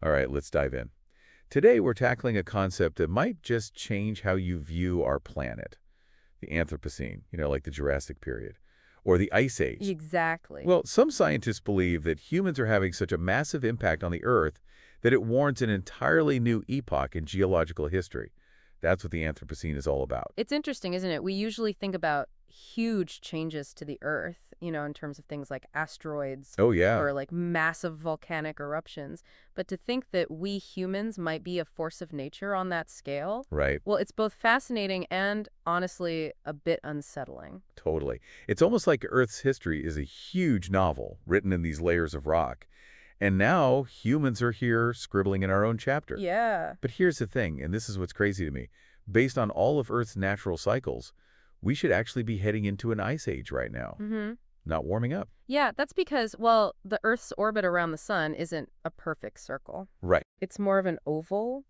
All right, let's dive in. Today, we're tackling a concept that might just change how you view our planet. The Anthropocene, like the Jurassic period, or the Ice Age. Exactly. Well, some scientists believe that humans are having such a massive impact on the Earth that it warrants an entirely new epoch in geological history. That's what the Anthropocene is all about. It's interesting, isn't it? We usually think about huge changes to the Earth, in terms of things like asteroids Oh, yeah, or like massive volcanic eruptions. But to think that we humans might be a force of nature on that scale, right. well, it's both fascinating and honestly a bit unsettling. Totally. It's almost like Earth's history is a huge novel written in these layers of rock. And now humans are here scribbling in our own chapter. Yeah. But here's the thing, and this is what's crazy to me. Based on all of Earth's natural cycles, we should actually be heading into an ice age right now, Mm-hmm. not warming up. Yeah, that's because, well, the Earth's orbit around the sun isn't a perfect circle. Right. It's more of an oval,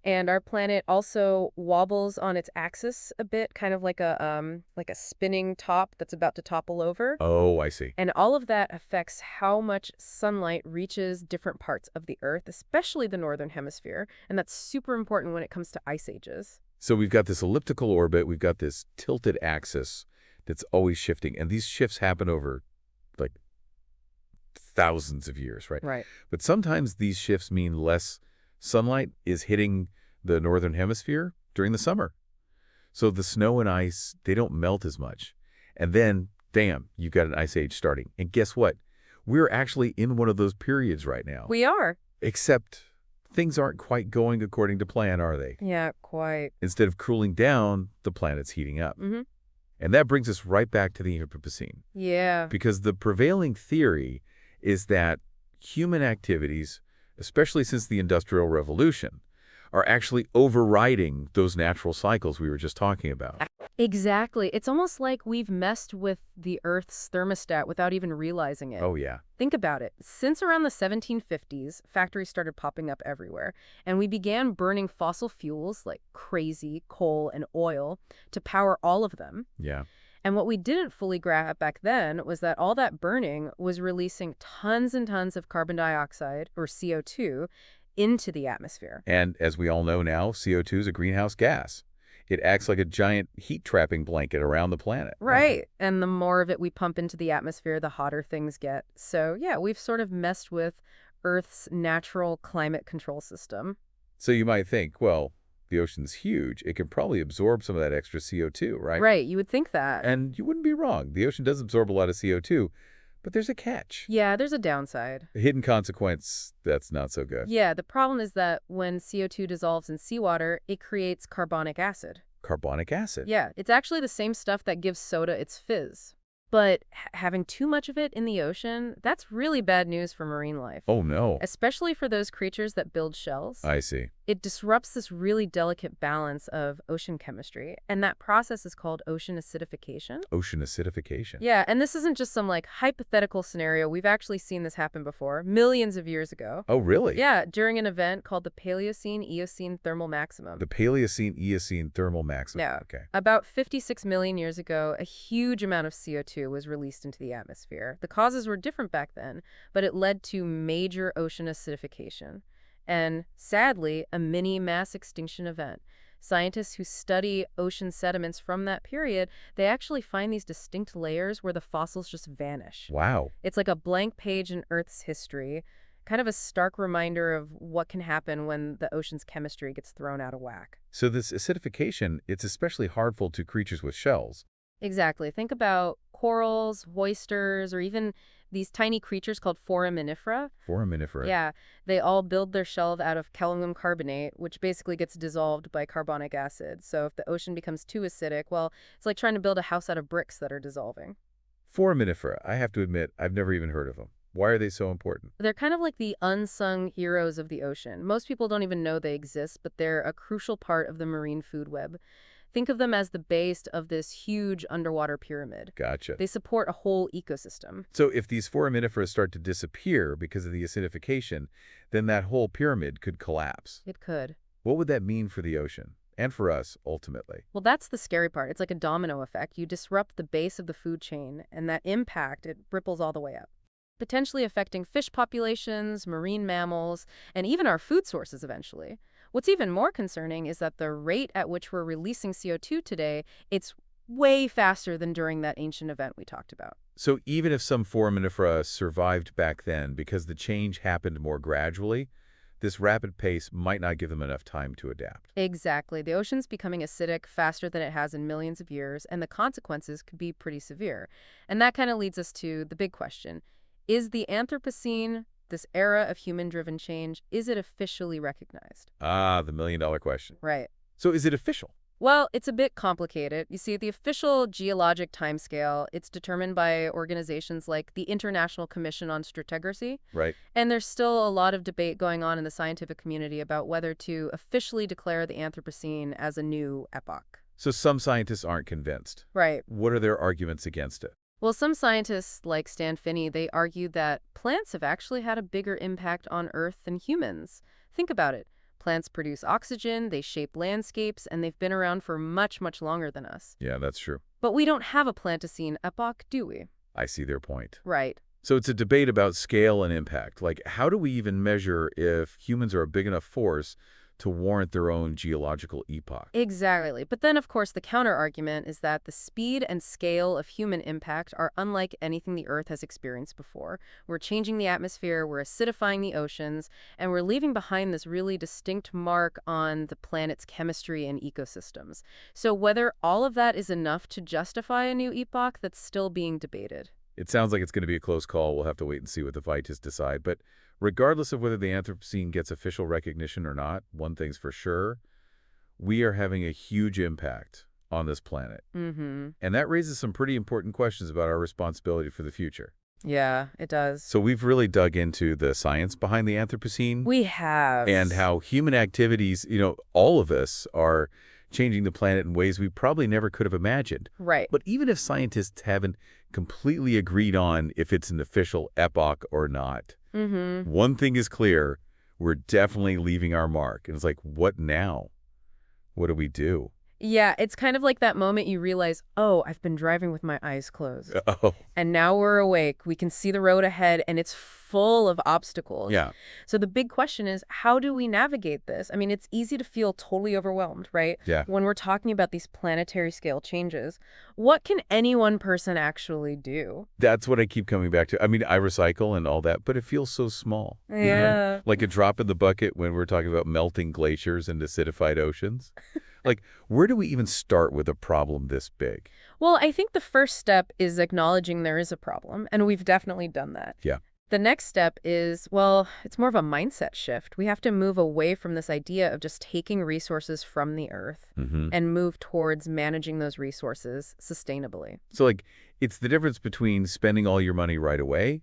and our planet also wobbles on its axis a bit, kind of like a spinning top that's about to topple over. Oh, I see. And all of that affects how much sunlight reaches different parts of the Earth, especially the northern hemisphere, and that's super important when it comes to ice ages. So we've got this elliptical orbit, we've got this tilted axis that's always shifting, and these shifts happen over, like, thousands of years, right? Right. But sometimes these shifts mean less sunlight is hitting the northern hemisphere during the summer. So the snow and ice, they don't melt as much. And then, damn, you've got an ice age starting. And guess what? We're actually in one of those periods right now. We are. Except things aren't quite going according to plan, are they? Yeah, quite. Instead of cooling down, the planet's heating up. Mm-hmm. And that brings us right back to the Anthropocene. Yeah. Because the prevailing theory is that human activities, especially since the Industrial Revolution, are actually overriding those natural cycles we were just talking about. Exactly. It's almost like we've messed with the Earth's thermostat without even realizing it. Oh, yeah. Think about it. Since around the 1750s, factories started popping up everywhere, and we began burning fossil fuels like crazy, coal and oil, to power all of them. Yeah. And what we didn't fully grasp back then was that all that burning was releasing tons and tons of carbon dioxide, or CO2, into the atmosphere. And as we all know now, CO2 is a greenhouse gas. It acts like a giant heat-trapping blanket around the planet. Right. And the more of it we pump into the atmosphere, the hotter things get. So, yeah, we've sort of messed with Earth's natural climate control system. So you might think, well, the ocean's huge. It can probably absorb some of that extra CO2, right? Right. You would think that. And you wouldn't be wrong. The ocean does absorb a lot of CO2, but there's a catch. Yeah, there's a downside. A hidden consequence that's not so good. Yeah, the problem is that when CO2 dissolves in seawater, it creates carbonic acid. Carbonic acid. Yeah, it's actually the same stuff that gives soda its fizz. But having too much of it in the ocean, that's really bad news for marine life. Oh, no. Especially for those creatures that build shells. I see. It disrupts this really delicate balance of ocean chemistry, and that process is called ocean acidification. Ocean acidification. Yeah, and this isn't just some hypothetical scenario. We've actually seen this happen before, millions of years ago. Oh, really? Yeah, during an event called the Paleocene-Eocene thermal maximum. The Paleocene-Eocene thermal maximum. Yeah. Okay. About 56 million years ago, a huge amount of CO2 was released into the atmosphere. The causes were different back then, but it led to major ocean acidification. And sadly, a mini mass extinction event. Scientists who study ocean sediments from that period, they actually find these distinct layers where the fossils just vanish. Wow. It's like a blank page in Earth's history, kind of a stark reminder of what can happen when the ocean's chemistry gets thrown out of whack. So this acidification, it's especially harmful to creatures with shells. Exactly. Think about corals, oysters, or even these tiny creatures called foraminifera. Foraminifera. Yeah, they all build their shell out of calcium carbonate, which basically gets dissolved by carbonic acid. So if the ocean becomes too acidic, well, it's like trying to build a house out of bricks that are dissolving. Foraminifera. I have to admit, I've never even heard of them. Why are they so important? They're kind of like the unsung heroes of the ocean. Most people don't even know they exist, but they're a crucial part of the marine food web. Think of them as the base of this huge underwater pyramid. Gotcha. They support a whole ecosystem. So if these foraminifera start to disappear because of the acidification, then that whole pyramid could collapse. It could. What would that mean for the ocean? And for us, ultimately? Well, that's the scary part. It's like a domino effect. You disrupt the base of the food chain, and that impact, it ripples all the way up. potentially affecting fish populations, marine mammals, and even our food sources eventually. What's even more concerning is that the rate at which we're releasing CO2 today, it's way faster than during that ancient event we talked about. So even if some foraminifera survived back then because the change happened more gradually, this rapid pace might not give them enough time to adapt. Exactly. The ocean's becoming acidic faster than it has in millions of years, and the consequences could be pretty severe. And that kind of leads us to the big question. Is the Anthropocene, this era of human-driven change, is it officially recognized? Ah, the million-dollar question. Right. So is it official? Well, it's a bit complicated. You see, the official geologic timescale, it's determined by organizations like the International Commission on Stratigraphy, Right. and there's still a lot of debate going on in the scientific community about whether to officially declare the Anthropocene as a new epoch. So some scientists aren't convinced. Right. What are their arguments against it? Well, some scientists, like Stan Finney, they argue that plants have actually had a bigger impact on Earth than humans. Think about it. Plants produce oxygen, they shape landscapes, and they've been around for much, much longer than us. Yeah, that's true. But we don't have a Plantocene epoch, do we? I see their point. Right. So it's a debate about scale and impact. Like, how do we even measure if humans are a big enough force to warrant their own geological epoch? Exactly. But then, of course, the counter-argument is that the speed and scale of human impact are unlike anything the Earth has experienced before. We're changing the atmosphere, we're acidifying the oceans, and we're leaving behind this really distinct mark on the planet's chemistry and ecosystems. So whether all of that is enough to justify a new epoch, that's still being debated. It sounds like it's going to be a close call. We'll have to wait and see what the scientists decide. But regardless of whether the Anthropocene gets official recognition or not, one thing's for sure, we are having a huge impact on this planet. Mm-hmm. And that raises some pretty important questions about our responsibility for the future. Yeah, it does. So we've really dug into the science behind the Anthropocene. We have. And how human activities, all of us are changing the planet in ways we probably never could have imagined. Right. But even if scientists haven't completely agreed on if it's an official epoch or not, one thing is clear, we're definitely leaving our mark. And it's like, what now? What do we do? Yeah, it's kind of like that moment you realize, oh, I've been driving with my eyes closed. Oh, And now we're awake. We can see the road ahead, and it's full of obstacles. yeah. So the big question is, how do we navigate this? I mean, it's easy to feel totally overwhelmed, right? Yeah. When we're talking about these planetary scale changes, what can any one person actually do? That's what I keep coming back to. I mean, I recycle and all that, but it feels so small. Yeah. Like a drop in the bucket when we're talking about melting glaciers and acidified oceans. Like, where do we even start with a problem this big? Well, I think the first step is acknowledging there is a problem, and we've definitely done that. Yeah. The next step is, well, it's more of a mindset shift. We have to move away from this idea of just taking resources from the Earth and move towards managing those resources sustainably. So, like, it's the difference between spending all your money right away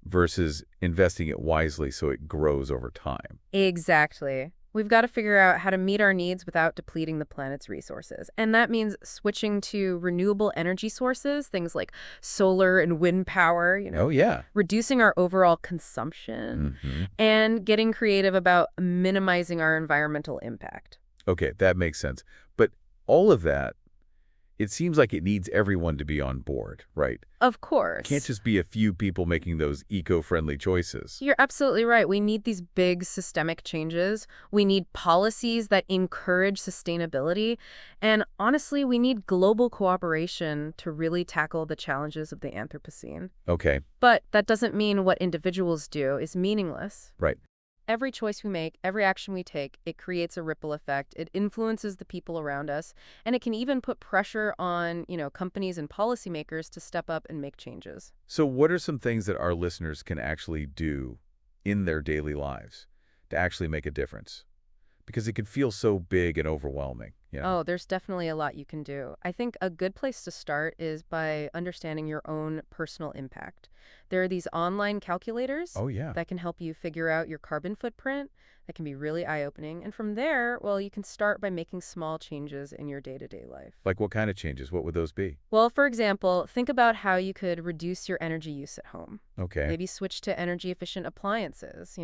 versus investing it wisely so it grows over time. Exactly. We've got to figure out how to meet our needs without depleting the planet's resources. And that means switching to renewable energy sources, things like solar and wind power, Oh, yeah. reducing our overall consumption, and getting creative about minimizing our environmental impact. Okay, that makes sense. But all of that, it seems like it needs everyone to be on board, right? Of course. Can't just be a few people making those eco-friendly choices. You're absolutely right. We need these big systemic changes. We need policies that encourage sustainability. And honestly, we need global cooperation to really tackle the challenges of the Anthropocene. Okay, But that doesn't mean what individuals do is meaningless. right. Every choice we make, every action we take, it creates a ripple effect. It influences the people around us, and it can even put pressure on, companies and policymakers to step up and make changes. So what are some things that our listeners can actually do in their daily lives to actually make a difference? Because it can feel so big and overwhelming. Oh, there's definitely a lot you can do. I think a good place to start is by understanding your own personal impact. There are these online calculators Oh, yeah. that can help you figure out your carbon footprint. That can be really eye-opening. And from there, well, you can start by making small changes in your day-to-day life. Like what kind of changes? What would those be? Well, for example, think about how you could reduce your energy use at home. Okay. Maybe switch to energy-efficient appliances,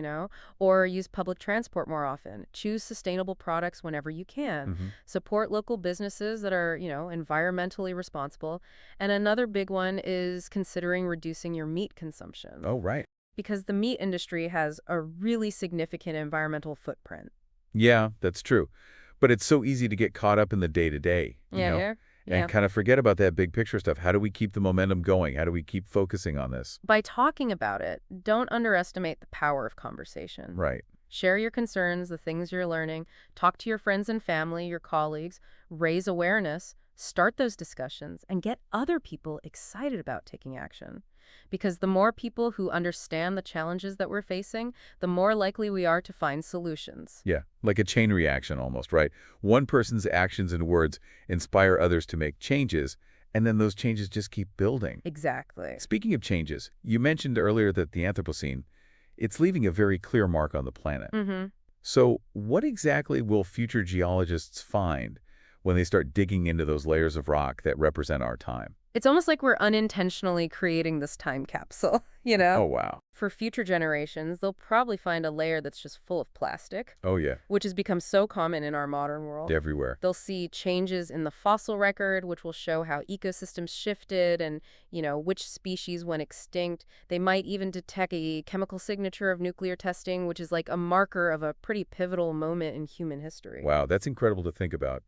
or use public transport more often. Choose sustainable products whenever you can. Support local businesses that are, environmentally responsible. And another big one is considering reducing your meat meat consumption. Oh, right. Because the meat industry has a really significant environmental footprint. Yeah, that's true. But it's so easy to get caught up in the day-to-day, Yeah. and kind of forget about that big picture stuff. How do we keep the momentum going? How do we keep focusing on this? By talking about it, don't underestimate the power of conversation. Right. Share your concerns, the things you're learning, talk to your friends and family, your colleagues, raise awareness, start those discussions, and get other people excited about taking action. Because the more people who understand the challenges that we're facing, the more likely we are to find solutions. Yeah, like a chain reaction almost, right? One person's actions and words inspire others to make changes, and then those changes just keep building. Exactly. Speaking of changes, you mentioned earlier that the Anthropocene, it's leaving a very clear mark on the planet. Mm-hmm. So what exactly will future geologists find when they start digging into those layers of rock that represent our time? It's almost like we're unintentionally creating this time capsule, you know? Oh, wow. For future generations, they'll probably find a layer that's just full of plastic, Oh, yeah. which has become so common in our modern world. Everywhere. They'll see changes in the fossil record, which will show how ecosystems shifted and, which species went extinct. They might even detect a chemical signature of nuclear testing, which is like a marker of a pretty pivotal moment in human history. Wow, that's incredible to think about.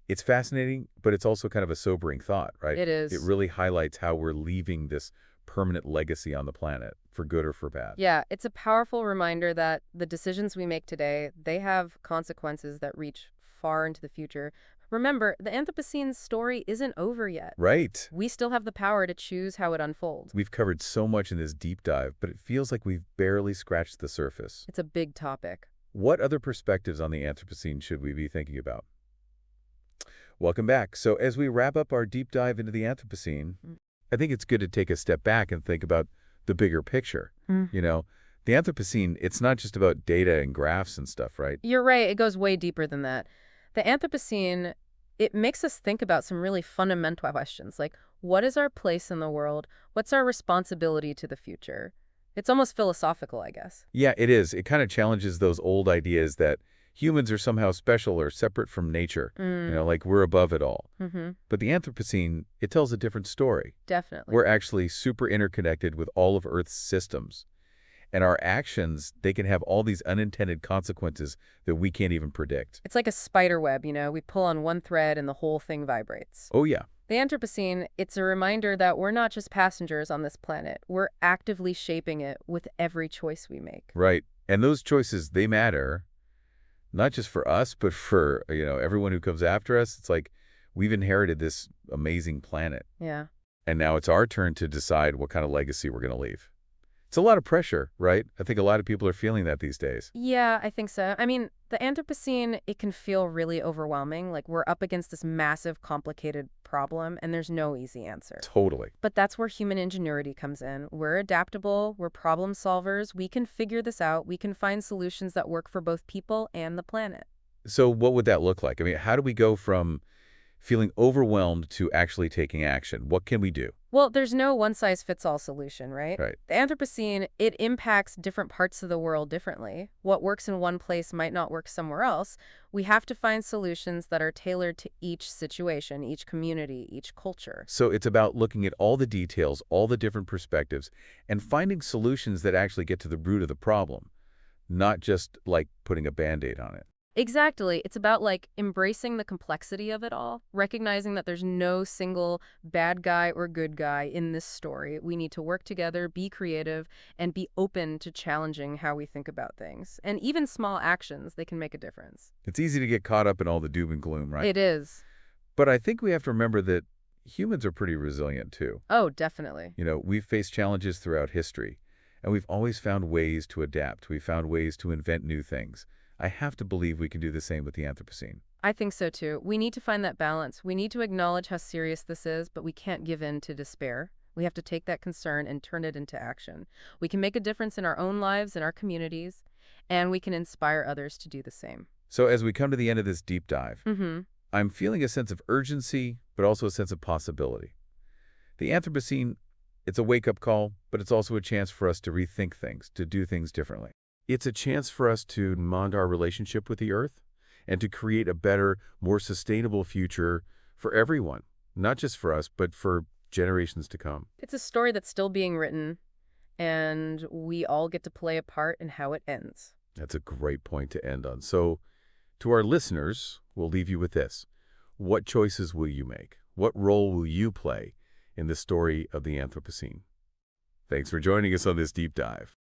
It's fascinating, but it's also kind of a sobering thought, right? It It is. really highlights how we're leaving this permanent legacy on the planet, for good or for bad. Yeah, it's a powerful reminder that the decisions we make today, they have consequences that reach far into the future. Remember, the Anthropocene's story isn't over yet. Right. We still have the power to choose how it unfolds. We've covered so much in this deep dive, but it feels like we've barely scratched the surface. It's a big topic. What other perspectives on the Anthropocene should we be thinking about? Welcome back. So as we wrap up our deep dive into the Anthropocene, I think it's good to take a step back and think about the bigger picture. Mm. The Anthropocene, it's not just about data and graphs and stuff, right? You're right, it goes way deeper than that. The Anthropocene, it makes us think about some really fundamental questions, like what is our place in the world? What's our responsibility to the future? It's almost philosophical, I guess. Yeah, it is. It kind of challenges those old ideas that humans are somehow special or separate from nature, like we're above it all. Mm-hmm. But the Anthropocene, it tells a different story. Definitely. We're actually super interconnected with all of Earth's systems. And our actions, they can have all these unintended consequences that we can't even predict. It's like a spider web, we pull on one thread and the whole thing vibrates. Oh, yeah. The Anthropocene, it's a reminder that we're not just passengers on this planet. We're actively shaping it with every choice we make. Right. And those choices, they matter, not just for us, but for, everyone who comes after us. It's like we've inherited this amazing planet. Yeah. And now it's our turn to decide what kind of legacy we're going to leave. It's a lot of pressure, right? I think a lot of people are feeling that these days. Yeah, I think so. I mean, the Anthropocene, it can feel really overwhelming. Like we're up against this massive, complicated problem, and there's no easy answer. Totally. But that's where human ingenuity comes in. We're adaptable, we're problem solvers, we can figure this out, we can find solutions that work for both people and the planet. So what would that look like? I mean, how do we go from feeling overwhelmed to actually taking action? What can we do? Well, there's no one-size-fits-all solution, right? Right. The Anthropocene, it impacts different parts of the world differently. What works in one place might not work somewhere else. We have to find solutions that are tailored to each situation, each community, each culture. So it's about looking at all the details, all the different perspectives, and finding solutions that actually get to the root of the problem, not just like putting a Band-Aid on it. Exactly. It's about embracing the complexity of it all, recognizing that there's no single bad guy or good guy in this story. We need to work together, be creative, and be open to challenging how we think about things. And even small actions, they can make a difference. It's easy to get caught up in all the doom and gloom, right? It is. But I think we have to remember that humans are pretty resilient too. Oh, definitely. We've faced challenges throughout history, and we've always found ways to adapt. We've found ways to invent new things. I have to believe we can do the same with the Anthropocene. I think so too. We need to find that balance. We need to acknowledge how serious this is, but we can't give in to despair. We have to take that concern and turn it into action. We can make a difference in our own lives, in our communities, and we can inspire others to do the same. So as we come to the end of this deep dive, Mm-hmm. I'm feeling a sense of urgency, but also a sense of possibility. The Anthropocene, it's a wake-up call, but it's also a chance for us to rethink things, to do things differently. It's a chance for us to mend our relationship with the Earth and to create a better, more sustainable future for everyone, not just for us, but for generations to come. It's a story that's still being written, and we all get to play a part in how it ends. That's a great point to end on. So, to our listeners, we'll leave you with this. What choices will you make? What role will you play in the story of the Anthropocene? Thanks for joining us on this deep dive.